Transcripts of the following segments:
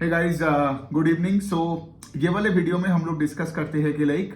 हे guys, good evening. So ये वाले video में हम लोग डिस्कस करते हैं कि लाइक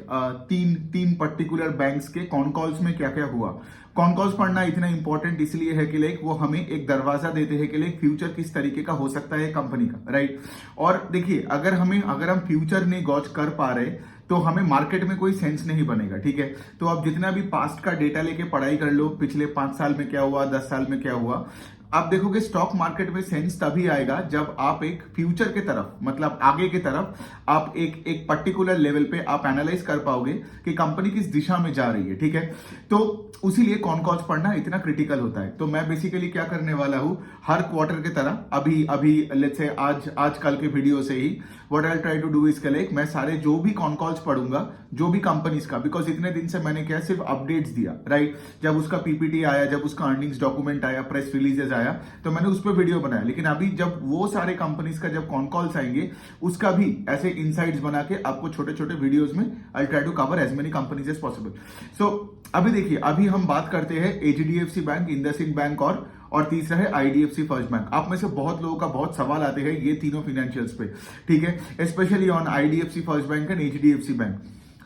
तीन तीन पर्टिकुलर बैंक्स के कॉन कॉल्स में क्या क्या हुआ। कॉन कॉल्स पढ़ना इतना इंपॉर्टेंट इसलिए है कि लाइक वो हमें एक दरवाजा देते हैं कि लाइक फ्यूचर किस तरीके का हो सकता है कंपनी का, राइट। और देखिए, अगर हम फ्यूचर नहीं गॉच कर पा रहे तो हमें मार्केट में कोई सेंस नहीं बनेगा, ठीक है। तो आप जितना भी पास्ट का डेटा लेके पढ़ाई कर लो, पिछले 5 साल में क्या हुआ, 10 साल में क्या हुआ, आप देखोगे स्टॉक मार्केट में सेंस तभी आएगा जब आप एक फ्यूचर के तरफ, मतलब आगे की तरफ, आप एक पर्टिकुलर लेवल पे आप एनालाइज कर पाओगे कि कंपनी किस दिशा में जा रही है, ठीक है। तो उसीलिए कॉन कॉल्स पढ़ना इतना क्रिटिकल होता है। तो मैं बेसिकली क्या करने वाला हूं, हर क्वार्टर की तरह अभी अभी लेट्स से आज कल के वीडियो से ही what I try to do is के लाइक मैं सारे जो भी कॉन कॉल्स पढ़ूंगा, जो भी कंपनीज का, बिकॉज इतने दिन से मैंने क्या सिर्फ अपडेट्स दिया, राइट। जब उसका पीपीटी आया, जब उसका अर्निंग्स डॉक्यूमेंट आया, प्रेस रिलीजेस आया, तो मैंने उस पर वीडियो बनाया। लेकिन अभी जब वो सारे कंपनीज का जब कॉन कॉल्स आएंगे, उसका भी ऐसे इनसाइट्स बना के आपको छोटे छोटे वीडियोस में I try to cover as many companies as possible. So अभी देखिए, अभी हम बात करते हैं एचडीएफसी बैंक, इंडसइंड बैंक और तीसरा है आईडीएफसी फर्स्ट बैंक। आप में से बहुत लोगों का बहुत सवाल आते हैं ये तीनों फिनेंशियल्स पे, ठीक है, specially on IDFC first bank and HDFC bank.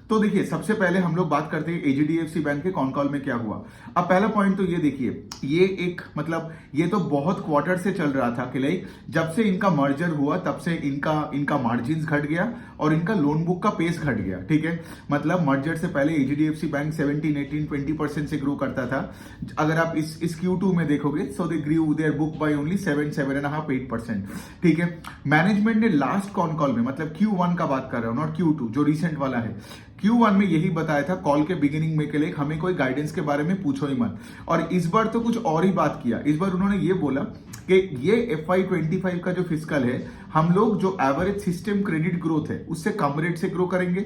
तो देखिए, सबसे पहले हम लोग बात करते हैं एचडीएफसी बैंक के कॉन कॉल में क्या हुआ। अब पहला पॉइंट तो ये देखिए, ये एक मतलब ये तो बहुत क्वार्टर से चल रहा था कि लाइक जब से इनका मर्जर हुआ तब से इनका मार्जिन घट गया और इनका लोन बुक का पेस घट गया, ठीक है। मतलब मर्जर से पहले एचडीएफसी बैंक 17, 18, 20% से ग्रो करता था। अगर आप इस Q2 में देखोगे, सो दे ग्रू देयर बुक बाय ओनली 7.5, 8%, ठीक है। मैनेजमेंट ने लास्ट कॉन कॉल में, मतलब Q1 का बात कर रहा हूं, नॉट Q2 जो रिसेंट वाला है, Q1 में यही बताया था कॉल के बिगिनिंग में के लिए हमें कोई गाइडेंस के बारे में पूछो ही मत। और इस बार तो कुछ और ही बात किया। इस बार उन्होंने ये बोला कि ये FY25 का जो फिस्कल है, हम लोग जो एवरेज सिस्टम क्रेडिट ग्रोथ है उससे कम रेट से ग्रो करेंगे।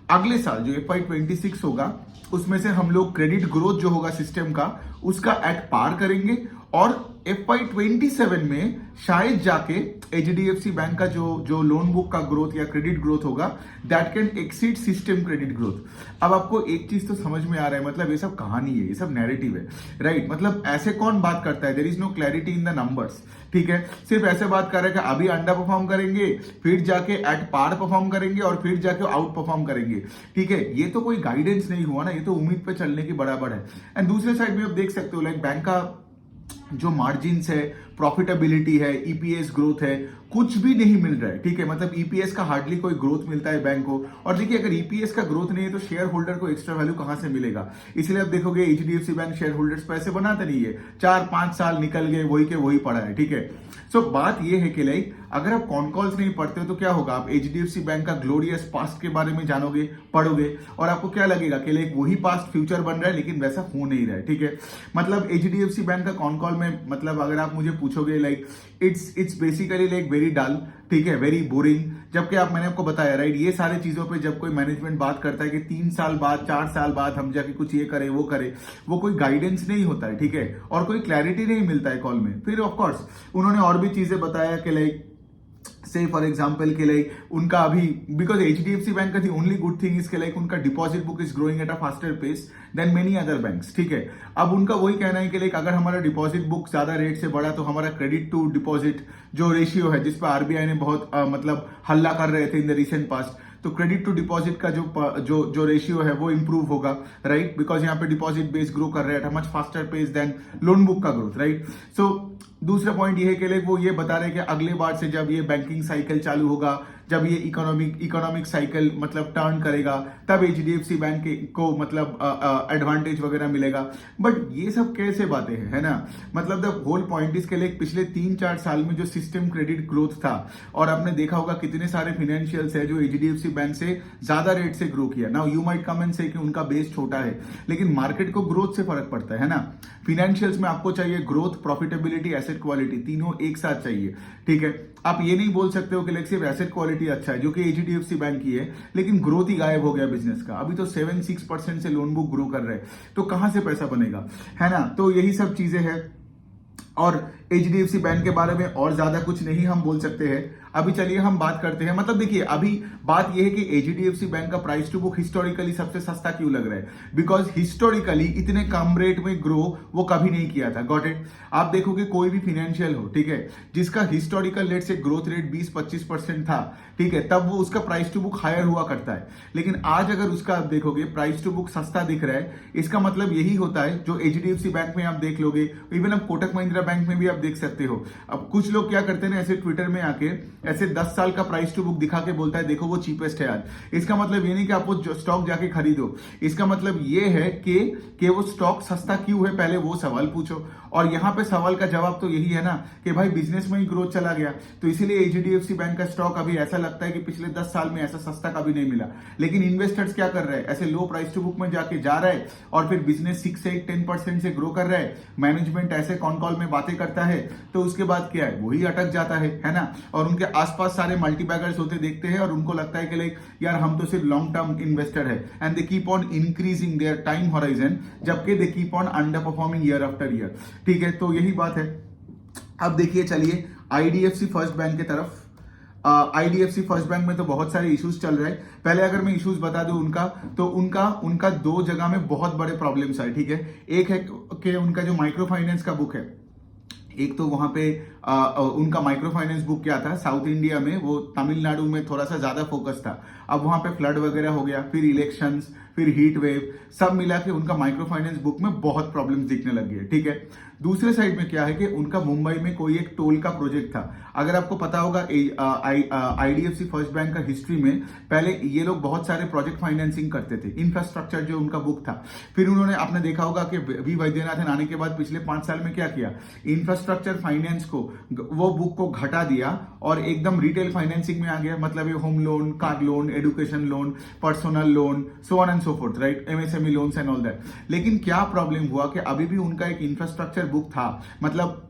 अगले साल जो FY26 होगा उसमें से हम लोग क्रेडिट ग्रोथ जो होगा सिस्टम का, उसका एट पार करेंगे। और FY27 में शायद जाके एचडीएफसी बैंक का जो लोन बुक का ग्रोथ या क्रेडिट ग्रोथ होगा, that can exceed system credit growth. अब आपको एक चीज तो समझ में आ रहा है, मतलब ये सब कहानी है, ये सब नैरेटिव है, राइट। मतलब ऐसे कौन बात करता है, there is no clarity in the numbers, ठीक है। सिर्फ ऐसे बात कर रहे हैं कि अभी अंडर परफॉर्म करेंगे, फिर जाके एट पार परफॉर्म करेंगे और फिर जाके आउट परफॉर्म करेंगे, ठीक है। ये तो कोई गाइडेंस नहीं हुआ ना, ये तो उम्मीद पे चलने की बराबर है। एंड दूसरे साइड में आप देख सकते हो लाइक बैंक का जो मार्जिन्स है, प्रॉफिटेबिलिटी है, ईपीएस ग्रोथ है, कुछ भी नहीं मिल रहा है, ठीक है। मतलब ईपीएस का हार्डली कोई ग्रोथ मिलता है बैंक को। और देखिए, अगर ईपीएस का ग्रोथ नहीं है तो शेयर होल्डर को एक्स्ट्रा वैल्यू कहां से मिलेगा। इसलिए आप देखोगे एचडीएफसी बैंक शेयर होल्डर्स पैसे बनाते नहीं है, 4-5 साल निकल गए, वही के वही पड़ा है, ठीक है। सो बात यह है कि लाइक अगर आप कॉन कॉल्स नहीं पढ़ते हो तो क्या होगा, आप एचडीएफसी बैंक का ग्लोरियस पास्ट के बारे में जानोगे, पढ़ोगे, और आपको क्या लगेगा कि लाइक वही पास्ट फ्यूचर बन रहा है, लेकिन वैसा हो नहीं रहा है, ठीक है। मतलब एचडीएफसी बैंक का कॉन कॉल में, मतलब अगर आप मुझे पूछोगे like it's basically like very dull, ठीक है, वेरी बोरिंग। जबकि मैंने आपको बताया, राइट, ये सारी चीजों पे जब कोई मैनेजमेंट बात करता है कि 3 साल बाद, 4 साल बाद हम जाके कुछ ये करें वो करें, वो कोई गाइडेंस नहीं होता है, ठीक है, और कोई क्लैरिटी नहीं मिलता है कॉल में। फिर ऑफकोर्स उन्होंने और भी चीजें बताया कि लाइक से फॉर एग्जाम्पल के लाइक उनका अभी, बिकॉज एचडीएफसी बैंक का the only good thing is के लाइक उनका deposit book is growing at a faster pace than many other banks, ठीक है। अब उनका वही कहना है कि लाइक अगर हमारा डिपॉजिट बुक ज्यादा रेट से बढ़ा तो हमारा क्रेडिट टू डिपॉजिट जो रेशियो है, जिस पर आरबीआई ने बहुत मतलब हल्ला कर रहे थे इन द रिसेंट पास्ट, तो क्रेडिट टू डिपॉजिट का जो रेशियो है वो इंप्रूव होगा, राइट, बिकॉज यहाँ पे डिपॉजिट बेस ग्रो कर रहे हैं much faster pace than loan book का ग्रोथ, राइट। सो दूसरा पॉइंट ये है कि वो ये बता रहे हैं कि अगले बार से जब ये बैंकिंग साइकिल चालू होगा, जब ये इकोनॉमिक साइकिल मतलब टर्न करेगा, तब एचडीएफसी बैंक को मतलब एडवांटेज वगैरह मिलेगा। बट ये सब कैसे बातें हैं, है ना। मतलब द होल पॉइंट इसके लिए पिछले 3-4 साल में जो सिस्टम क्रेडिट ग्रोथ था, और आपने देखा होगा कितने सारे फाइनेंशियल्स है जो एचडीएफसी बैंक से ज्यादा रेट से ग्रो किया। Now you might come and से कि उनका बेस छोटा है, लेकिन मार्केट को ग्रोथ से फर्क पड़ता है ना। फाइनेंशियल्स में आपको चाहिए ग्रोथ, प्रॉफिटेबिलिटी, एसेट क्वालिटी, तीनों एक साथ चाहिए, ठीक है। आप ये नहीं बोल सकते हो कि सिर्फ एसेट क्वालिटी अच्छा है, जो कि एचडीएफसी बैंक की है, लेकिन ग्रोथ ही गायब हो गया बिजनेस का। अभी तो 7-6% से लोन बुक ग्रो कर रहे हैं, तो कहां से पैसा बनेगा, है ना। तो यही सब चीजें हैं। और एचडीएफसी बैंक के बारे में और ज्यादा कुछ नहीं हम बोल सकते हैं। अभी चलिए हम बात करते हैं, मतलब देखिए अभी बात यह है कि एचडीएफसी बैंक का प्राइस टू बुक हिस्टोरिकली सबसे सस्ता क्यों लग रहा है, बिकॉज हिस्टोरिकली इतने कम रेट में ग्रो वो कभी नहीं किया था। Got it. आप देखोगे कोई भी फिनेंशियल हो, ठीक है, जिसका हिस्टोरिकल रेट से ग्रोथ रेट 20-25% था, ठीक है, तब वो उसका प्राइस टू बुक हायर हुआ करता है। लेकिन आज अगर उसका आप देखोगे प्राइस टू बुक सस्ता दिख रहा है, इसका मतलब यही होता है, जो एचडीएफसी बैंक में आप देख लोगे, इवन आप कोटक महिंद्रा बैंक में भी आप देख सकते हो। अब कुछ लोग क्या करते हैं ऐसे ट्विटर में आके ऐसे 10 साल का प्राइस टू बुक दिखा के बोलता है देखो वो चीपेस्ट है आज। इसका मतलब ये नहीं कि आप वो स्टॉक जाके खरीदो, इसका मतलब ये है कि वो स्टॉक सस्ता क्यों है, पहले वो सवाल पूछो। और यहां पे सवाल का जवाब तो यही है ना कि भाई बिजनेस में ही ग्रोथ चला गया, तो इसीलिए एचडीएफसी बैंक का स्टॉक अभी ऐसा लगता है कि पिछले 10 साल में ऐसा सस्ता कभी नहीं मिला। लेकिन इन्वेस्टर्स क्या कर रहे हैं, ऐसे लो प्राइस टू बुक में जाके जा रहा है और फिर बिजनेस 6 से 10% से ग्रो कर रहा है, मैनेजमेंट ऐसे कॉन कॉल में बातें करता है, तो उसके बाद क्या है, वही अटक जाता है ना। और उनके आसपास सारे मल्टीबैगर्स होते देखते हैं और उनको लगता है कि लाइक यार हम तो सिर्फ लॉन्ग टर्म इन्वेस्टर है, and they keep on increasing their time horizon, जबकि they keep on under performing year after year. ठीक है, तो यही बात है। अब देखिए चलिए आईडीएफसी फर्स्ट बैंक की तरफ। आईडीएफसी फर्स्ट बैंक में तो बहुत सारे इश्यूज चल रहे हैं। पहले अगर मैं इश्यूज बता दूं उनका, तो उनका 2 जगह में बहुत बड़े प्रॉब्लम्स है। ठीक है, एक है कि उनका जो माइक्रो फाइनेंस का बुक है, एक तो वहां पे उनका माइक्रो फाइनेंस बुक क्या था, साउथ इंडिया में वो तमिलनाडु में थोड़ा सा ज्यादा फोकस था। अब वहां पे फ्लड वगैरह हो गया, फिर इलेक्शंस, फिर हीट वेव, सब मिला के उनका माइक्रो फाइनेंस बुक में बहुत प्रॉब्लम्स दिखने लग गए। ठीक है, दूसरे साइड में क्या है कि उनका मुंबई में कोई एक टोल का प्रोजेक्ट था। अगर आपको पता होगा आईडीएफसी फर्स्ट बैंक का हिस्ट्री में पहले ये लोग बहुत सारे प्रोजेक्ट फाइनेंसिंग करते थे, इंफ्रास्ट्रक्चर जो उनका बुक था। फिर उन्होंने आपने देखा होगा कि वी वैद्यनाथन आने के बाद पिछले 5 साल में क्या किया, इंफ्रास्ट्रक्चर फाइनेंस को, वो बुक को घटा दिया और एकदम रिटेल फाइनेंसिंग में आ गया। मतलब ये home loan, car loan, education loan, personal loan, so on and so fourth, right, MSME loans and all that. लेकिन क्या प्रॉब्लम हुआ कि अभी भी उनका एक इंफ्रास्ट्रक्चर बुक था, मतलब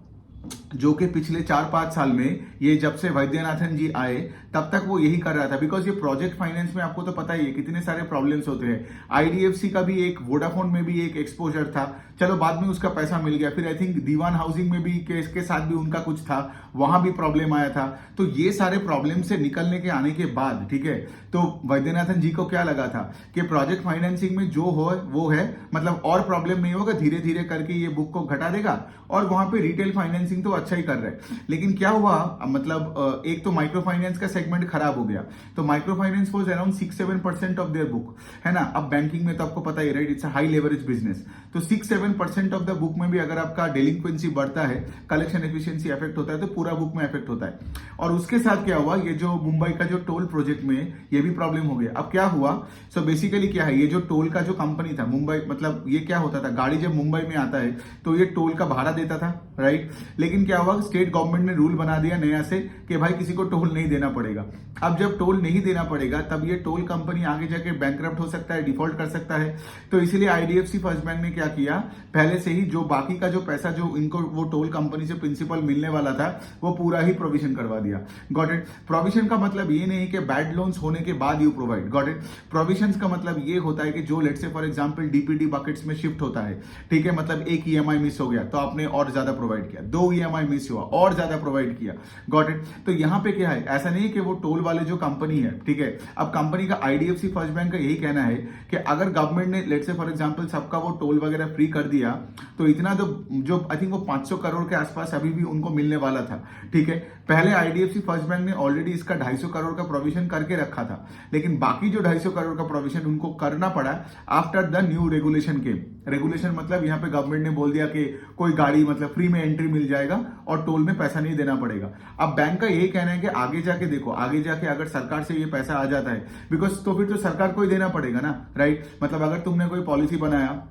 जो कि पिछले 4-5 साल में, ये जब से वैद्यनाथन जी आए तब तक वो यही कर रहा था। बिकॉज ये प्रोजेक्ट फाइनेंस में आपको तो पता ही है कितने सारे प्रॉब्लम्स होते हैं। आईडीएफसी का भी एक, वोडाफोन में भी एक एक्सपोजर था, चलो बाद में उसका पैसा मिल गया। फिर आई थिंक दीवान हाउसिंग में भी के साथ भी उनका कुछ था, वहां भी प्रॉब्लम आया था। तो ये सारे प्रॉब्लम से निकलने के आने के बाद, ठीक है, तो वैद्यनाथन जी को क्या लगा था कि प्रोजेक्ट फाइनेंसिंग में जो हो वो है, मतलब और प्रॉब्लम नहीं होगा, धीरे धीरे करके ये बुक को घटा देगा और वहां पे रिटेल फाइनेंसिंग तो अच्छा ही कर रहे हैं। लेकिन क्या हुआ, मतलब एक तो माइक्रो फाइनेंस का सेगमेंट खराब हो गया, तो micro finance was around 6-7% of their book, है ना। अब बैंकिंग में तो आपको पता ही, right, it's a high leverage business, तो 6-7% ऑफ द बुक में भी अगर आपका डेलिंक्वेंसी बढ़ता है, कलेक्शन एफिशिएंसी इफेक्ट होता है, तो पूरा बुक में इफेक्ट होता है। और उसके साथ क्या हुआ, ये जो मुंबई का जो टोल प्रोजेक्ट में ये भी प्रॉब्लम हो गया। अब क्या हुआ, सो बेसिकली क्या है, ये जो टोल का जो कंपनी था मुंबई, मतलब ये क्या होता था, गाड़ी जब मुंबई में आता है तो ये टोल का भाड़ा देता था, राइट। लेकिन क्या हुआ, स्टेट गवर्नमेंट ने रूल बना दिया नया से कि भाई किसी को टोल नहीं देना पड़ेगा। अब जब टोल नहीं देना पड़ेगा तब ये टोल कंपनी आगे जाके बैंकरप्ट हो सकता है, डिफॉल्ट कर सकता है। तो इसीलिए आईडीएफसी फर्स्ट बैंक ने क्या किया, पहले से ही जो बाकी का जो पैसा जो इनको वो टोल कंपनी से प्रिंसिपल मिलने वाला था, वो पूरा ही प्रोविजन करवा दिया। Got it. प्रोविजन का मतलब ये नहीं कि बैड लोन्स होने के बाद you provide, got it. Provision का मतलब ये होता है कि जो let's say for example DPT buckets में शिफ्ट होता है, ठीक है, मतलब एक ईएमआई मिस हो गया तो आपने और ज्यादा प्रोवाइड किया, 2 ईएमआई मिस हुआ और ज्यादा प्रोवाइड किया, गॉट इट। तो यहां पे क्या है, ऐसा नहीं है कि वो टोल वाले जो कंपनी है, ठीक है, अब कंपनी का आईडीएफसी फर्स्ट बैंक का यही कहना है कि अगर गवर्नमेंट ने लेट्स से फॉर एग्जांपल सबका वो टोल वगैरह फ्री कर दिया, तो इतना जो आई थिंक वो 500 करोड़ के आसपास अभी भी उनको मिलने वाला था, ठीक है। पहले आईडीएफसी फर्स्ट बैंक ने ऑलरेडी इसका 250 करोड़ का प्रोविजन करके रखा था, लेकिन बाकी जो 250 करोड़ का प्रोविजन उनको करना पड़ा आफ्टर द न्यू रेगुलेशन के। रेगुलेशन मतलब यहाँ पे गवर्नमेंट ने बोल दिया कि कोई गाड़ी मतलब फ्री में एंट्री मिल जाएगा और टोल में पैसा नहीं देना पड़ेगा। अब बैंक का यही कहना है कि आगे जाके देखो, आगे जाके अगर सरकार से ये पैसा आ जाता है, बिकॉज तो फिर तो सरकार को ही देना पड़ेगा ना, राइट। मतलब अगर तुमने कोई पॉलिसी बनाया,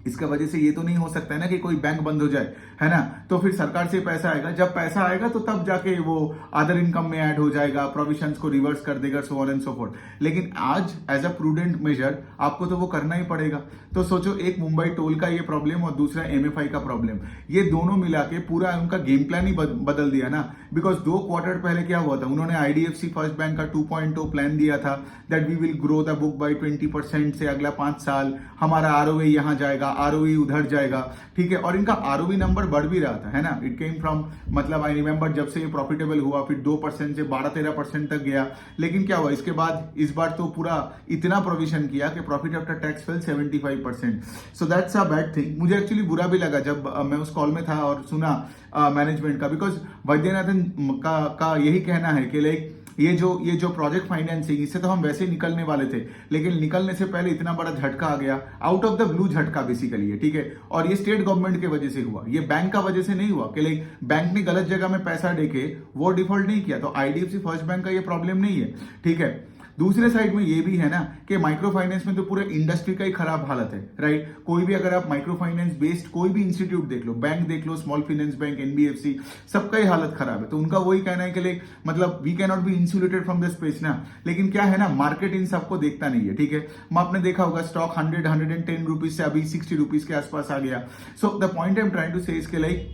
इसका वजह से ये तो नहीं हो सकता है ना कि कोई बैंक बंद हो जाए, है ना, तो फिर सरकार से पैसा आएगा, जब पैसा आएगा तो तब जाके वो अदर इनकम में ऐड हो जाएगा, प्रोविजंस को रिवर्स कर देगा, so on and so fourth. लेकिन आज एज अ प्रूडेंट मेजर आपको तो वो करना ही पड़ेगा। तो सोचो, एक मुंबई टोल का ये प्रॉब्लम और दूसरा एमएफआई का प्रॉब्लम, ये दोनों मिला के पूरा उनका गेम प्लान ही बदल दिया ना। बिकॉज 2 क्वार्टर पहले क्या हुआ था, उन्होंने आईडीएफसी फर्स्ट बैंक का 2.0 प्लान दिया था that we will grow the book by 20% से अगला 5 साल, हमारा आरओए यहां जाएगा, आरओई उधर जाएगा, ठीक है। और इनका आरओई नंबर बढ़ भी रहा था, है ना। इट केम फ्रॉम, मतलब आई रिमेंबर जब से ये प्रॉफिटेबल हुआ फिर 2% से 12-13% तक गया, लेकिन क्या हुआ इसके बाद, इस बार तो पूरा इतना प्रोविजन किया कि profit after tax fail 75%। So that's a bad thing. मुझे एक्चुअली बुरा भी लगा जब मैं उस कॉल में था और सुना मैनेजमेंट का, बिकॉज वैद्यनाथन का यही कहना है कि लाइक ये जो प्रोजेक्ट फाइनेंसिंग, इससे तो हम वैसे निकलने वाले थे, लेकिन निकलने से पहले इतना बड़ा झटका आ गया, आउट ऑफ द ब्लू झटका बेसिकली है, ठीक है। और ये स्टेट गवर्नमेंट के वजह से हुआ, ये बैंक का वजह से नहीं हुआ कि लाइक बैंक ने गलत जगह में पैसा देके वो डिफॉल्ट नहीं किया, तो आईडीएफसी फर्स्ट बैंक का ये प्रॉब्लम नहीं है, ठीक है। दूसरे साइड में ये भी है ना कि माइक्रो फाइनेंस में तो पूरे इंडस्ट्री का ही खराब हालत है, राइट। कोई भी अगर आप माइक्रो फाइनेंस बेस्ड कोई भी इंस्टीट्यूट देख लो, बैंक देख लो, स्मॉल फाइनेंस बैंक, एनबीएफसी, सबका ही हालत खराब है। तो उनका वही कहना है कि लाइक मतलब we can not be insulated from the space ना, लेकिन क्या है ना, मार्केट इन सबको देखता नहीं है, ठीक है। आपने देखा होगा स्टॉक 110 रुपीज से अभी 60 रुपीज के आसपास आ गया। So the point I am trying to say इसके लाइक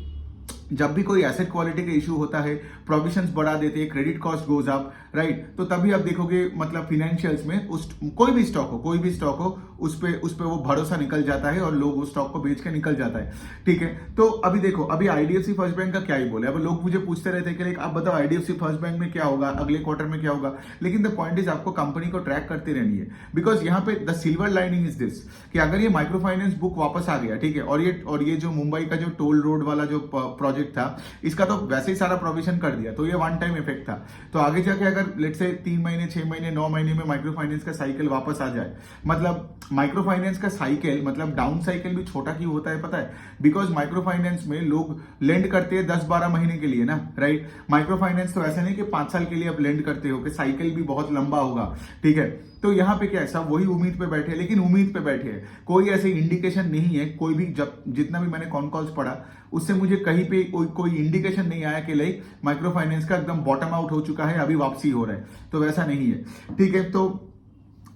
जब भी कोई एसेट क्वालिटी का इशू होता है, प्रोविजंस बढ़ा देते हैं, credit cost goes up, right, तो तभी आप देखोगे मतलब फिनेंशियल्स में उस कोई भी स्टॉक हो उस पे वो भरोसा निकल जाता है और लोग उस स्टॉक को बेच के निकल जाता है, ठीक है। तो अभी देखो, अभी आईडीएफसी फर्स्ट बैंक का क्या ही बोले, अब लोग मुझे पूछते रहते हैं कि आप बताओ आईडीएफसी फर्स्ट बैंक में क्या होगा, अगले क्वार्टर में क्या होगा, लेकिन द पॉइंट इज आपको कंपनी को ट्रैक करती रहनी है, बिकॉज यहाँ पे the silver lining is this कि अगर ये माइक्रो फाइनेंस बुक वापस आ गया, ठीक है, और ये जो मुंबई का जो टोल रोड वाला जो प्रोजेक्ट था, इसका तो वैसे ही सारा प्रोविजन कर दिया, तो ये वन टाइम इफेक्ट था। तो आगे जाके अगर लेट से 3 महीने, 6 महीने, 9 महीने में माइक्रो फाइनेंस का साइकिल वापस आ जाए, मतलब माइक्रो फाइनेंस का साइकिल, मतलब डाउन साइकिल भी छोटा क्यों होता है पता है, बिकॉज माइक्रो फाइनेंस में लोग लेंड करते हैं 10-12 महीने के लिए ना, राइट। माइक्रो फाइनेंस तो ऐसा नहीं कि 5 साल के लिए आप लेंड करते हो कि साइकिल भी बहुत लंबा होगा, ठीक है। तो यहाँ पे क्या है, सब वही उम्मीद पे बैठे, लेकिन उम्मीद पे बैठे हैं, कोई ऐसे इंडिकेशन नहीं है, कोई भी जब जितना भी मैंने कॉन कॉल्स पढ़ा उससे मुझे कहीं पे कोई इंडिकेशन नहीं आया कि लाइक माइक्रो फाइनेंस का एकदम बॉटम आउट हो चुका है, अभी वापसी हो रहा है, तो वैसा नहीं है, ठीक है।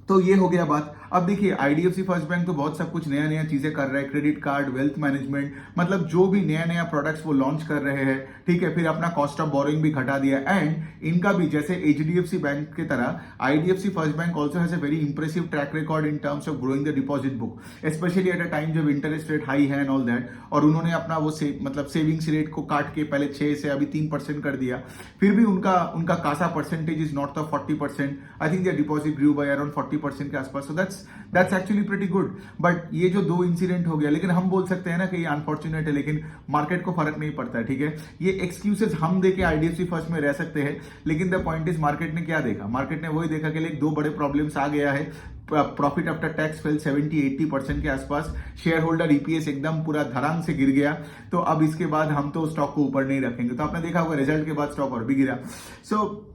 तो ये हो गया बात। अब देखिए आईडीएफसी फर्स्ट बैंक तो बहुत सब कुछ नया नया चीजें कर रहा है, क्रेडिट कार्ड, वेल्थ मैनेजमेंट, मतलब जो भी नया नया प्रोडक्ट्स वो लॉन्च कर रहे हैं, ठीक है। फिर अपना कॉस्ट ऑफ बोरिंग भी घटा दिया, एंड इनका भी जैसे एचडीएफसी बैंक की तरह IDFC first bank also has a very impressive track record in terms of growing the deposit book, specially at a time जब इंटरेस्ट रेट हाई है एंड ऑल दैट। और उन्होंने अपना वो मतलब सेविंग्स रेट को काट के पहले 6 से अभी 3% कर दिया, फिर भी उनका CASA percentage is not of 40%, I think the deposit grew by around 40% के आसपास, so that's actually pretty good. But ये जो 2 इंसिडेंट हो गया, लेकिन हम बोल सकते हैं ना कि ये अनफॉर्चुनेट है, लेकिन मार्केट को फर्क नहीं पड़ता है, ठीक है। ये एक्सक्यूजेस हम देके आईडीएफसी फर्स्ट में रह सकते हैं, लेकिन द पॉइंट इज मार्केट ने क्या देखा, मार्केट ने वही देखा कि लाइक 2 बड़े प्रॉब्लम्स आ गया है, प्रॉफिट आफ्टर टैक्स फेल 70-80% के आसपास, शेयर होल्डर ईपीएस एकदम पूरा धड़ाम से गिर गया, तो अब इसके बाद हम तो स्टॉक को ऊपर नहीं रखेंगे। तो आपने देखा होगा रिजल्ट के बाद स्टॉक और भी गिरा। सो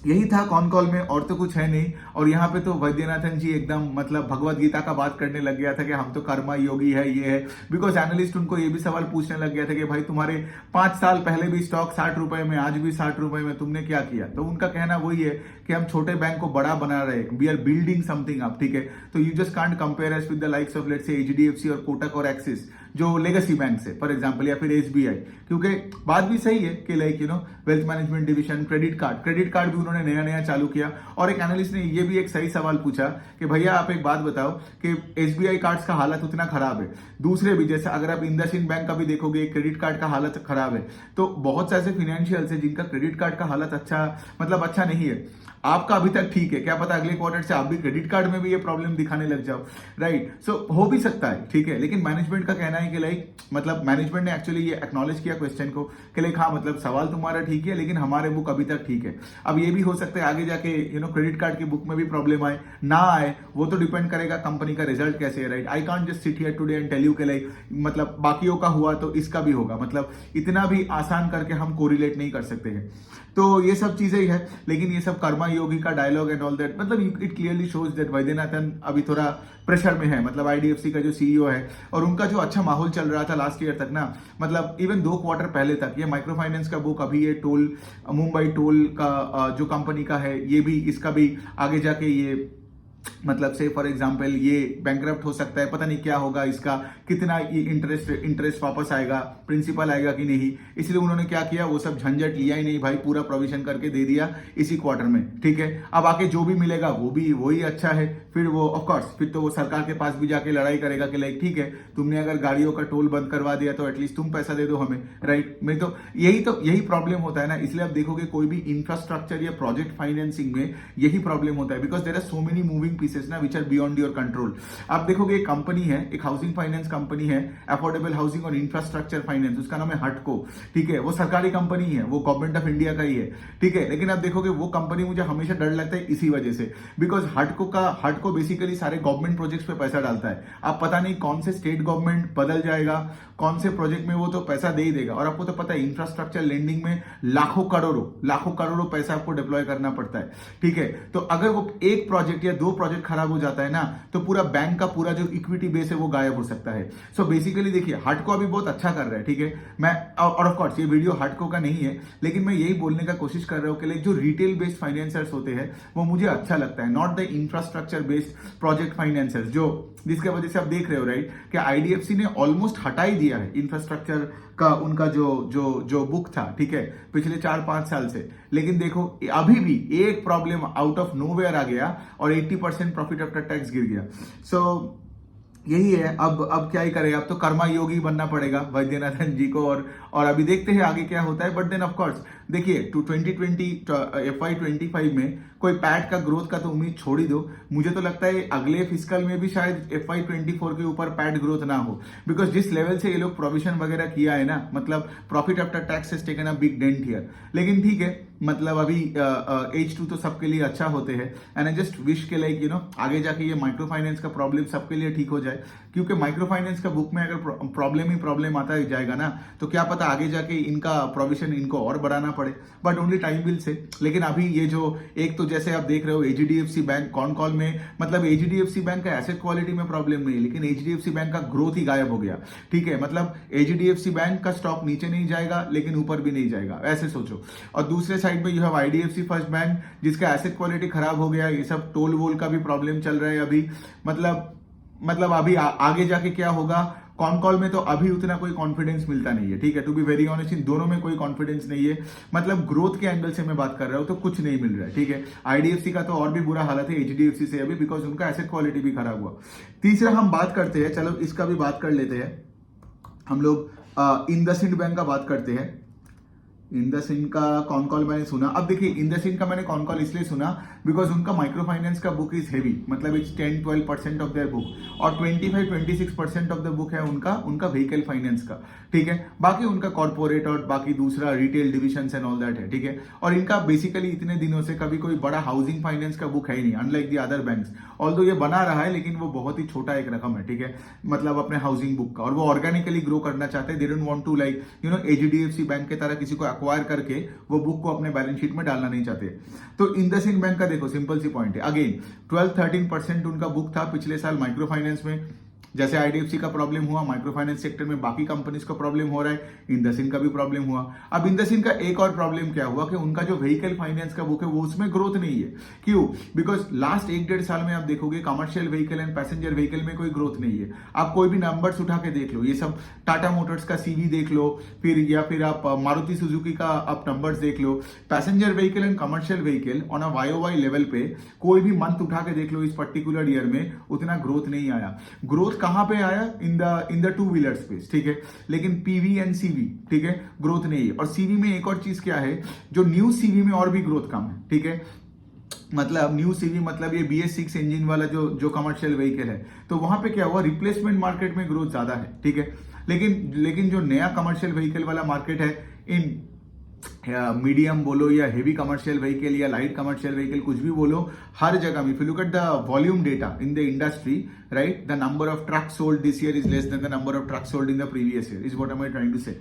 यही था कॉन कॉल में, और तो कुछ है नहीं। और यहाँ पे तो वैद्यनाथन जी एकदम मतलब भगवत गीता का बात करने लग गया था कि हम तो कर्मा योगी है, ये है, बिकॉज एनालिस्ट उनको ये भी सवाल पूछने लग गया था कि भाई तुम्हारे 5 साल पहले भी स्टॉक 60 रुपए में, आज भी 60 रुपए में, तुमने क्या किया। तो उनका कहना वही है कि हम छोटे बैंक को बड़ा बना रहे हैं, we are building something up, ठीक है। तो you just can't compare us with the likes of let's say HDFC और कोटक और एक्सिस, जो लेगेसी बैंक से फॉर एग्जांपल, या फिर एसबीआई, क्योंकि बात भी सही है कि like wealth management division, credit card भी उन्होंने नया चालू किया। और एक एनालिस्ट ने ये भी एक सही सवाल पूछा कि भैया आप एक बात बताओ कि एसबीआई कार्ड्स का हालत उतना खराब है, दूसरे भी जैसे अगर आप इंडसइंड बैंक का भी देखोगे क्रेडिट कार्ड का हालत खराब है, तो बहुत से ऐसे फिनेंशियल्स है जिनका क्रेडिट कार्ड का हालत अच्छा नहीं है। आपका अभी तक ठीक है, क्या पता अगले क्वार्टर से आप भी क्रेडिट कार्ड में भी ये प्रॉब्लम दिखाने लग जाओ, राइट। सो हो भी सकता है, ठीक है, लेकिन मैनेजमेंट का कहना है कि लाइक मतलब मैनेजमेंट ने एक्चुअली ये एक्नॉलेज किया क्वेश्चन को कि लाइक हाँ मतलब सवाल तुम्हारा ठीक है, लेकिन हमारे बुक अभी तक ठीक है। अब ये भी हो सकता है आगे जाके क्रेडिट कार्ड की बुक में भी प्रॉब्लम आए ना आए, वो तो डिपेंड करेगा कंपनी का रिजल्ट कैसे है, right. I can't just sit here today and tell you कि लाइक मतलब बाकियों का हुआ तो इसका भी होगा, मतलब इतना भी आसान करके हम कोरिलेट नहीं कर सकते हैं। तो ये सब चीजें ही है, लेकिन ये सब कर्मा योगी का डायलॉग एंड ऑल दैट, मतलब it clearly shows that Vaidyanathan अभी थोड़ा प्रेशर में है, मतलब आईडीएफसी का जो सीईओ है, और उनका जो अच्छा माहौल चल रहा था लास्ट ईयर तक ना, मतलब इवन 2 क्वार्टर पहले तक, ये माइक्रो फाइनेंस का बुक, अभी ये मुंबई टोल का जो कंपनी का है, ये भी, इसका भी आगे जाके ये मतलब से फॉर एग्जांपल ये बैंकरप्ट हो सकता है, पता नहीं क्या होगा इसका, कितना इंटरेस्ट वापस आएगा, प्रिंसिपल आएगा कि नहीं। इसलिए उन्होंने क्या किया, वो सब झंझट लिया ही नहीं भाई, पूरा प्रोविजन करके दे दिया इसी क्वार्टर में, ठीक है। अब आके जो भी मिलेगा वो भी वही अच्छा है। फिर वो ऑफकोर्स फिर तो वो सरकार के पास भी जाके लड़ाई करेगा कि लाइक ठीक है, तुमने अगर गाड़ियों का टोल बंद करवा दिया तो एटलीस्ट तुम पैसा दे दो हमें, राइट। मैं तो यही प्रॉब्लम होता है ना। इसलिए आप देखोगे कोई भी इंफ्रास्ट्रक्चर या प्रोजेक्ट फाइनेंसिंग में यही प्रॉब्लम होता है, because there are so many moving pieces ना which are beyond your control. आप देखोगे एक कंपनी है, एक हाउसिंग फाइनेंस कंपनी है, अफोर्डेबल हाउसिंग और इंफ्रास्ट्रक्चर फाइनेंस, उसका नाम है हटको, ठीक है। वो सरकारी कंपनी है, वो गवर्नमेंट ऑफ इंडिया का ही है, ठीक है। लेकिन आप देखोगे वो कंपनी मुझे हमेशा डर लगता है इसी वजह से, बिकॉज हटको बेसिकली सारे गवर्नमेंट प्रोजेक्ट्स पे पैसा डालता है। आप पता नहीं कौन से स्टेट गवर्नमेंट बदल जाएगा, कौन से प्रोजेक्ट में वो तो पैसा दे ही देगा। और आपको तो पता है इंफ्रास्ट्रक्चर लेंडिंग में लाखों करोड़ों पैसा आपको डिप्लॉय करना पड़ता है, ठीक है। तो अगर वो एक प्रोजेक्ट या दो प्रोजेक्ट खराब हो जाता है ना, तो पूरा बैंक का पूरा जो इक्विटी बेस है वो गायब हो सकता है। सो बेसिकली देखिए हटको अभी बहुत अच्छा कर रहा है, ठीक है। मैं और ऑफ कोर्स ये वीडियो हटको का नहीं है, लेकिन मैं यही बोलने का कोशिश कर रहा हूं कि जो रिटेल बेस्ड फाइनेंसर्स होते हैं वो मुझे अच्छा लगता है, not the infrastructure based project financiers, जो जिसके वजह से आप देख रहे हो राइट कि आईडीएफसी ने ऑलमोस्ट हटा ही दिया है इंफ्रास्ट्रक्चर का उनका जो बुक था, ठीक है, पिछले 4-5 साल से। लेकिन देखो अभी भी एक प्रॉब्लम आउट ऑफ नोवेयर आ गया और 80% प्रॉफिट आफ्टर टैक्स गिर गया। सो यही है, अब क्या ही करें, अब तो कर्मा योगी बनना पड़ेगा वैद्यनाथन जी को। और अभी देखते हैं आगे क्या होता है। बट देन ऑफ कोर्स देखिए 2020 FY25 में कोई पैट का ग्रोथ का तो उम्मीद छोड़ ही दो। मुझे तो लगता है अगले फिस्कल में भी शायद FY24 के ऊपर पैट ग्रोथ ना हो, बिकॉज जिस लेवल से ये लोग प्रोविजन वगैरह किया है ना, मतलब profit after tax has taken a big dent here. लेकिन ठीक है, मतलब अभी H2 तो सबके लिए अच्छा होते हैं। एंड आई जस्ट विश के लाइक आगे जाके ये माइक्रो फाइनेंस का प्रॉब्लम सबके लिए ठीक हो जाए, क्योंकि माइक्रो फाइनेंस का बुक में अगर प्रॉब्लम आता जाएगा ना, तो क्या पता आगे जाके इनका प्रोविजन इनको और बढ़ाना पड़े। But only time will say. लेकिन अभी ये जो एक तो जैसे आप देख रहे हो HDFC बैंक कॉन कॉल में, मतलब HDFC बैंक का एसेट क्वालिटी में प्रॉब्लम नहीं, लेकिन HDFC बैंक का ग्रोथ ही गायब हो गया, ठीक है। मतलब HDFC बैंक का स्टॉक नीचे नहीं जाएगा लेकिन ऊपर भी नहीं जाएगा, ऐसे सोचो। और दूसरे साइड में you have IDFC first bank जिसका एसेट क्वालिटी खराब हो गया, ये सब टोल वोल का भी प्रॉब्लम चल रहा है अभी। मतलब अभी आगे जाके क्या होगा, कॉन कॉल में तो अभी उतना कोई कॉन्फिडेंस मिलता नहीं है, ठीक है। To be very honest in दोनों में कोई कॉन्फिडेंस नहीं है। मतलब ग्रोथ के एंगल से मैं बात कर रहा हूं तो कुछ नहीं मिल रहा है, ठीक है। IDFC का तो और भी बुरा हालत है HDFC से अभी, बिकॉज उनका एसेट क्वालिटी भी खराब हुआ। तीसरा हम बात करते हैं, चलो इसका भी बात कर लेते हैं हम लोग। इंडसइंड बैंक का बात करते हैं। इंडसइंड का कॉन कॉल मैंने सुना। अब देखिए इंडसइंड का मैंने कॉन कॉल इसलिए सुना बिकॉज उनका माइक्रो फाइनेंस का बुक इज हेवी, मतलब इट्स 10-12% ऑफ देयर बुक, और 25-26% ऑफ द बुक है उनका व्हीकल फाइनेंस का, ठीक है। बाकी उनका कॉर्पोरेट और बाकी दूसरा retail division and all that है, ठीक है। और इनका बेसिकली इतने दिनों से कभी कोई बड़ा हाउसिंग फाइनेंस का बुक है ही नहीं, unlike the other banks. Although ये बना रहा है लेकिन वो बहुत ही छोटा एक रकम है, ठीक है, मतलब अपने हाउसिंग बुक का। और वो ऑर्गेनिकली ग्रो करना चाहते हैं, they don't want to like HDFC bank के तरह किसी को एक्वायर करके वो बुक को अपने बैलेंस शीट में डालना नहीं चाहते। तो इंडसइंड बैंक का देखो सिंपल सी पॉइंट है, अगेन 12-13% उनका बुक था पिछले साल माइक्रो फाइनेंस में। जैसे IDFC का प्रॉब्लम हुआ, माइक्रो फाइनेंस सेक्टर में बाकी कंपनीज का प्रॉब्लम हो रहा है, इंडसइंड का भी प्रॉब्लम हुआ। अब इंडसइंड का एक और प्रॉब्लम क्या हुआ कि उनका जो व्हीकल फाइनेंस का बुक है वो उसमें ग्रोथ नहीं है। क्यों? बिकॉज लास्ट 1-1.5 साल में आप देखोगे commercial vehicle and passenger vehicle में कोई ग्रोथ नहीं है। आप कोई भी नंबर्स उठा के देख लो, ये सब टाटा मोटर्स का CV देख लो, फिर आप मारुति सुजुकी का आप नंबर्स देख लो, passenger vehicle and commercial vehicle on a YOY level पे कोई भी मंथ उठा के देख लो इस पर्टिकुलर ईयर में उतना ग्रोथ नहीं आया। ग्रोथ कहां पे आया? इन द 2 व्हीलर स्पेस, ठीक है। लेकिन PV एंड CV, ठीक है, ग्रोथ नहीं है। और CV में एक और चीज क्या है, जो न्यू CV में और भी ग्रोथ कम है, ठीक है। मतलब न्यू CV मतलब ये BS6 इंजन वाला जो कमर्शियल व्हीकल है, तो वहां पे क्या हुआ, रिप्लेसमेंट मार्केट में ग्रोथ ज्यादा है, ठीक है। लेकिन जो नया कमर्शियल व्हीकल वाला मार्केट है, इन मीडियम बोलो या हेवी कमर्शियल व्हीकल या लाइट कमर्शियल व्हीकल, कुछ भी बोलो, हर जगह में if you look at the volume data in the industry, right, the number of truck sold this year is less than the number of truck sold in the previous year, is what I am trying to say,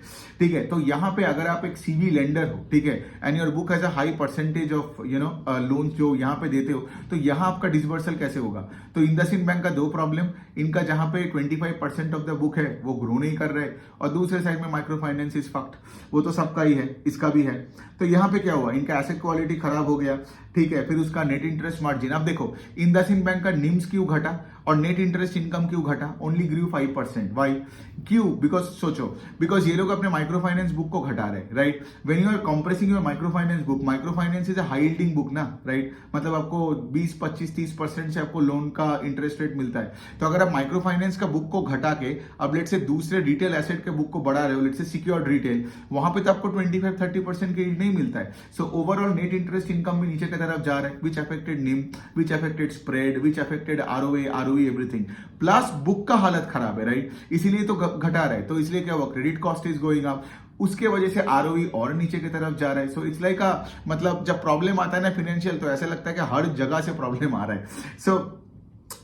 ठीक है। तो यहाँ पे अगर आप एक CV lender हो, ठीक है, and your book has a high percentage of loans जो यहाँ पे देते हो, तो यहाँ आपका डिसबर्सल कैसे होगा? तो इंडसइंड बैंक का दो प्रॉब्लम, इनका जहां पे 25% ऑफ द बुक है वो ग्रो नहीं कर रहे, और दूसरे साइड में माइक्रो फाइनेंस इज फक्ट, वो तो सबका ही है, इसका भी है। है। तो यहाँ पे क्या हुआ, इनका एसेट क्वालिटी खराब हो गया, ठीक है। फिर उसका नेट इंटरेस्ट मार्जिन, अब देखो इंडसइंड बैंक का निम्स क्यों घटा और नेट इंटरेस्ट इनकम क्यों घटा, ओनली ग्रू 5%। वाई, क्यों? बिकॉज सोचो, बिकॉज ये लोग अपने माइक्रो फाइनेंस बुक को घटा रहे, राइट। When you are compressing your micro finance book, micro finance is a high yielding book ना, राइट। मतलब आपको 20, 25, 30% से आपको लोन का इंटरेस्ट रेट मिलता है। तो अगर आप माइक्रो फाइनेंस का बुक को घटा के अब लेट से दूसरे रिटेल एसेट के बुक को बढ़ा रहे हो, लेट से सिक्योर्ड रिटेल, वहां पे तो आपको 25-30% की नहीं मिलता है। So overall net interest income भी नीचे की तरफ जा रहा है, which affected NIM, which affected spread, which affected ROA everything. Plus book का हालत खराब है, राइट, इसीलिए तो घटा रहा है। तो इसलिए क्या हुआ, credit cost is going up, उसके वजह से आरओई और नीचे की तरफ जा रहा है। सो इट्स लाइक मतलब जब प्रॉब्लम आता है ना फाइनेंशियल, तो ऐसा लगता है कि हर जगह से प्रॉब्लम आ रहा है। सो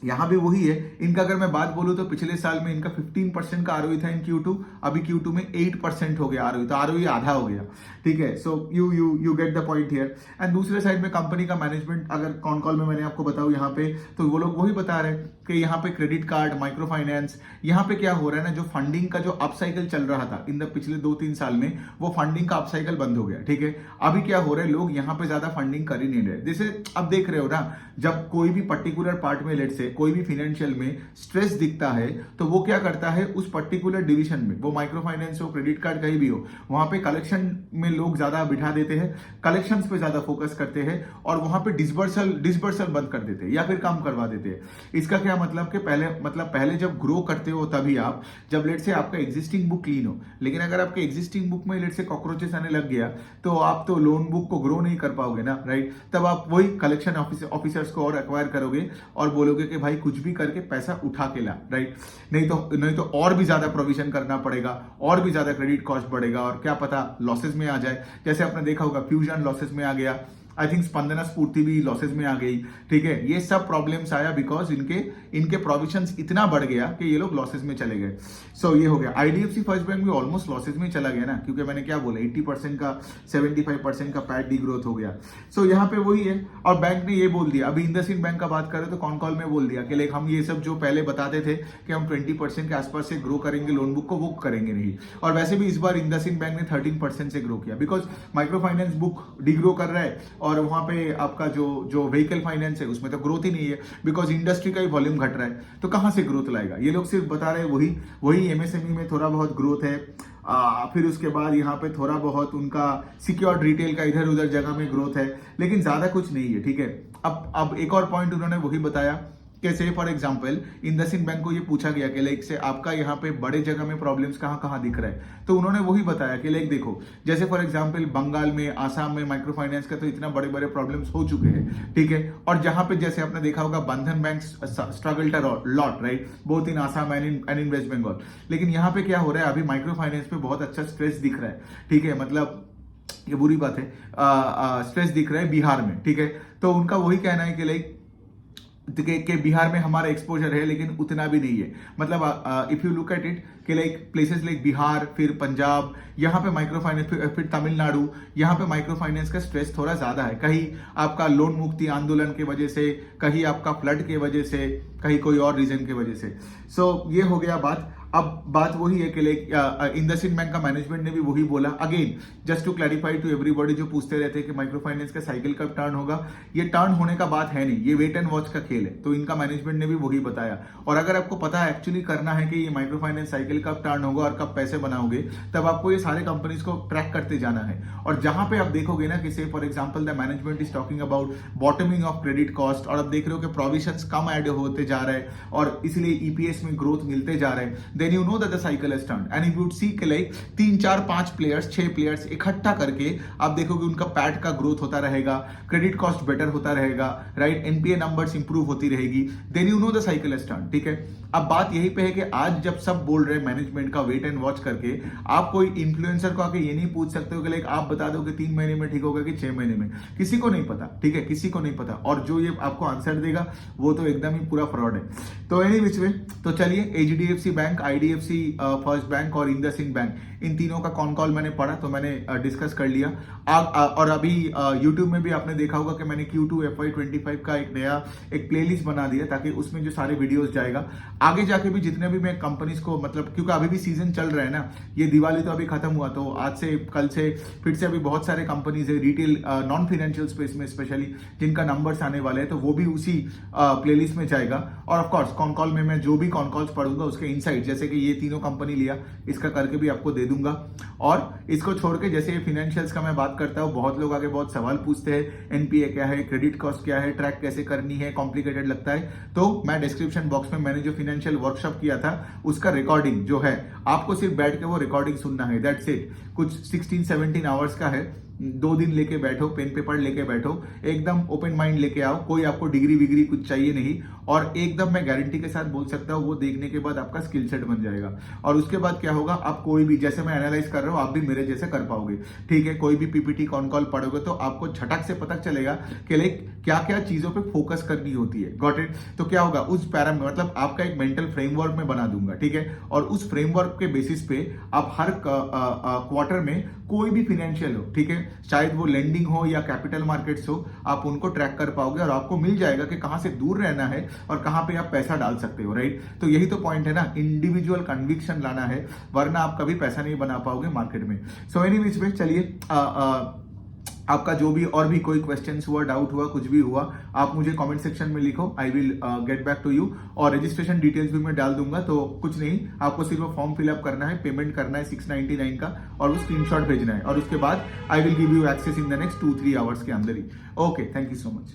यहां भी वही है इनका। अगर मैं बात बोलूं तो पिछले साल में इनका 15% का आरओई था इन Q2, अभी Q2 में 8% हो गया आरओई, तो आरओई आधा हो गया, ठीक है। So you get the point here. And दूसरे साइड में कंपनी का मैनेजमेंट, अगर कॉन कॉल में मैंने आपको बताऊं यहाँ पे, तो वो लोग वही बता रहे हैं कि यहाँ पे क्रेडिट कार्ड, माइक्रो फाइनेंस, यहाँ पे क्या हो रहा है ना, जो फंडिंग का जो अपसाइकिल चल रहा था इन द पिछले 2-3 साल में, वो फंडिंग का अपसाइकिल बंद हो गया, ठीक है। अभी क्या हो रहा है, लोग यहाँ पे ज्यादा फंडिंग कर ही नहीं रहे। जैसे अब देख रहे हो ना, जब कोई भी पर्टिकुलर पार्ट में, लेट से कोई भी फाइनेंशियल में स्ट्रेस दिखता है, तो वो क्या करता है, उस पर्टिकुलर डिवीजन में, वो माइक्रो फाइनेंस हो, क्रेडिट कार्ड कहीं भी हो, वहां पे कलेक्शन में लोग ज्यादा बिठा देते हैं, कलेक्शंस पे ज्यादा फोकस करते हैं, और वहां पे डिसबर्सल बंद कर देते हैं या फिर कम करवा देते हैं। इसका क्या मतलब कि पहले जब ग्रो करते हो तभी आप, जब लेट से आपका एग्जिस्टिंग बुक क्लीन हो, लेकिन अगर आपके एग्जिस्टिंग बुक में लेट से कॉकरोचेस आने लग गया, तो आप तो लोन बुक को ग्रो नहीं कर पाओगे ना, राइट। तब आप वही कलेक्शन ऑफिसर्स को और एक्वायर करोगे और बोलोगे कि भाई कुछ भी करके पैसा उठा के ला, राइट। नहीं तो और भी ज्यादा प्रोविजन करना पड़ेगा, और भी ज्यादा क्रेडिट कॉस्ट बढ़ेगा, और क्या पता लॉसेस में आ जाए। जैसे आपने देखा होगा फ्यूजन लॉसेस में आ गया, आई थिंक स्पंदना स्फूर्ति भी लॉसेस में आ गई, ठीक है। ये सब प्रॉब्लम्स आया बिकॉज इनके प्रोविजंस इतना बढ़ गया कि ये लोग लॉसेस में चले गए। सो ये हो गया। आईडीएफसी फर्स्ट बैंक भी ऑलमोस्ट लॉसेस में चला गया ना, क्योंकि मैंने क्या बोला, 80% का 75% का पैट डी ग्रोथ हो गया। सो यहाँ पे वही है। और बैंक ने ये बोल दिया, अभी इंडसइंड बैंक का बात करें तो कॉन कॉल में बोल दिया कि लाइक हम ये सब जो पहले बताते थे कि हम 20% के आसपास से ग्रो करेंगे लोन बुक को, वो करेंगे नहीं। और वैसे भी इस बार इंडसइंड बैंक ने 13% से ग्रो किया, because micro finance book D grow कर रहा है, और वहां पे आपका जो व्हीकल फाइनेंस है उसमें तो ग्रोथ ही नहीं है, बिकॉज इंडस्ट्री का ही वॉल्यूम घट रहा है, तो कहां से ग्रोथ लाएगा। ये लोग सिर्फ बता रहे हैं वही एमएसएमई में थोड़ा बहुत ग्रोथ है, फिर उसके बाद यहाँ पे थोड़ा बहुत उनका सिक्योर्ड रिटेल का इधर उधर जगह में ग्रोथ है, लेकिन ज्यादा कुछ नहीं है, ठीक है। अब एक और पॉइंट उन्होंने वही बताया कि से फॉर एग्जांपल इंडसइंड बैंक को ये पूछा गया कि लाइक से आपका यहाँ पे बड़े जगह में प्रॉब्लम्स कहाँ दिख रहा है, तो उन्होंने वही बताया कि लाइक देखो, जैसे फॉर एग्जांपल बंगाल में, आसाम में माइक्रो फाइनेंस का तो इतना बड़े बड़े प्रॉब्लम्स हो चुके हैं, ठीक है। और जहां पे जैसे आपने देखा होगा Bandhan bank struggled a lot, right, both in Assam and in West Bengal. लेकिन यहाँ पे क्या हो रहा है, अभी माइक्रो फाइनेंस पे बहुत अच्छा स्ट्रेस दिख रहा है, ठीक है। मतलब ये बुरी बात है, स्ट्रेस दिख रहा है बिहार में, ठीक है। तो उनका वही कहना है कि लाइक के बिहार में हमारा एक्सपोजर है, लेकिन उतना भी नहीं है। मतलब if you look at it कि लाइक प्लेसेस लाइक बिहार, फिर पंजाब, यहाँ पे माइक्रो फाइनेंस, फिर तमिलनाडु, यहाँ पे माइक्रो फाइनेंस का स्ट्रेस थोड़ा ज्यादा है। कहीं आपका लोन मुक्ति आंदोलन के वजह से, कहीं आपका फ्लड के वजह से, कहीं कोई और रीजन के वजह से। सो ये हो गया बात। अब बात वही है कि लाइक इंडसइंड बैंक का मैनेजमेंट ने भी वही बोला, again just to clarify to everybody जो पूछते रहते हैं कि माइक्रो फाइनेंस का साइकिल कब टर्न होगा, ये टर्न होने का बात है नहीं, ये वेट एंड वॉच का खेल है। तो इनका मैनेजमेंट ने भी वही बताया। और अगर आपको पता है एक्चुअली करना है कि ये माइक्रो फाइनेंस साइकिल कब टर्न होगा और कब पैसे बनाओगे, तब आपको ये सारे कंपनीज को ट्रैक करते जाना है। और जहां पे आप देखोगे ना कि से for example the management is talking about bottoming of credit cost, और अब देख रहे हो कि प्रोविजंस कम ऐड होते जा रहे हैं और इसलिए ईपीएस में ग्रोथ मिलते जा रहे हैं, then you know that the cycle has turned. And if you would see कि लाइक 3, 4, 5 प्लेयर्स, 6 प्लेयर्स इकट्ठा करके आप देखोगे उनका पैट का ग्रोथ होता रहेगा, क्रेडिट कॉस्ट बेटर होता रहेगा, राइट, एनपीए नंबर्स इंप्रूव होती रहेगी, then you know the cycle has turned, ठीक है। अब बात यही पे है कि आज जब सब बोल रहे हैं मैनेजमेंट का वेट एंड वॉच करके, आप कोई इन्फ्लुएंसर को आके ये नहीं पूछ सकते हो कि लाइक आप बता दो कि 3 महीने में ठीक होगा कि 6 महीने में, किसी को नहीं पता, ठीक है, किसी को नहीं पता। और जो ये आपको आंसर देगा वो तो एकदम ही पूरा फ्रॉड है। तो एनी विच वे, तो चलिए HDFC bank, IDFC first bank और इंडसइंड बैंक, इन तीनों का कॉन कॉल मैंने पढ़ा, तो मैंने डिस्कस कर लिया। और अभी यूट्यूब में भी आपने देखा होगा कि मैंने Q2 FY25 का एक नया एक प्लेलिस्ट बना दिया, ताकि उसमें जो सारे वीडियोस जाएगा, आगे जाके भी जितने भी मैं कंपनीज को, मतलब क्योंकि अभी भी सीजन चल रहा है ना, ये दिवाली तो अभी खत्म हुआ, तो आज से कल से फिर से अभी बहुत सारे कंपनीज है रिटेल नॉन फाइनेंशियल स्पेस में स्पेशली, जिनका नंबर्स आने वाले हैं, तो वो भी उसी प्लेलिस्ट में जाएगा। और ऑफ कोर्स कॉन कॉल में मैं जो भी कॉन कॉल्स पढ़ूंगा उसके इनसाइट, जैसे कि ये तीनों कंपनी लिया, इसका करके भी आपको दे दूंगा। और इसको छोड़ के जैसे फिनेंशियल्स का मैं बात करता हूँ, बहुत लोग आगे बहुत सवाल पूछते हैं, एनपीए क्या है, क्रेडिट कॉस्ट क्या है, ट्रैक कैसे करनी है, कॉम्प्लिकेटेड लगता है, तो मैं डिस्क्रिप्शन बॉक्स में मैंने जो फाइनेंशियल वर्कशॉप किया था उसका रिकॉर्डिंग जो है, आपको सिर्फ बैठ के वो रिकॉर्डिंग सुनना है, दैट्स इट। कुछ 16-17 आवर्स का है, 2 दिन लेके बैठो, पेन पेपर लेके बैठो, एकदम ओपन माइंड लेके आओ, कोई आपको डिग्री विग्री कुछ चाहिए नहीं, और एकदम मैं गारंटी के साथ बोल सकता हूँ वो देखने के बाद आपका स्किल सेट बन जाएगा। और उसके बाद क्या होगा, आप कोई भी, जैसे मैं एनालाइज कर रहा हूँ, आप भी मेरे जैसे कर पाओगे, ठीक है। कोई भी पीपीटी कॉन कॉल पढ़ोगे तो आपको झटक से पता चलेगा कि लाइक क्या क्या चीजों पे फोकस करनी होती है, गॉट इट। तो क्या होगा उस मतलब आपका एक मेंटल फ्रेमवर्क में बना दूंगा, ठीक है। और उस फ्रेमवर्क के बेसिस पे आप हर क्वार्टर में कोई भी फाइनेंशियल हो, ठीक है, शायद वो लेंडिंग हो या कैपिटल मार्केट्स हो, आप उनको ट्रैक कर पाओगे और आपको मिल जाएगा कि कहां से दूर रहना है और कहां पे आप पैसा डाल सकते हो, राइट। तो यही तो पॉइंट है ना, इंडिविजुअल कन्विक्शन लाना है, वरना आप कभी पैसा नहीं बना पाओगे मार्केट में। सो एनीवेज में चलिए, आपका जो भी और भी कोई क्वेश्चंस हुआ, डाउट हुआ, कुछ भी हुआ, आप मुझे कमेंट सेक्शन में लिखो, I will get back to you. और रजिस्ट्रेशन डिटेल्स भी मैं डाल दूंगा, तो कुछ नहीं, आपको सिर्फ फॉर्म फिलअप करना है, पेमेंट करना है 699 का, और वो स्क्रीनशॉट भेजना है, और उसके बाद I will give you access in the next 2-3 hours के अंदर ही। Okay, thank you so much.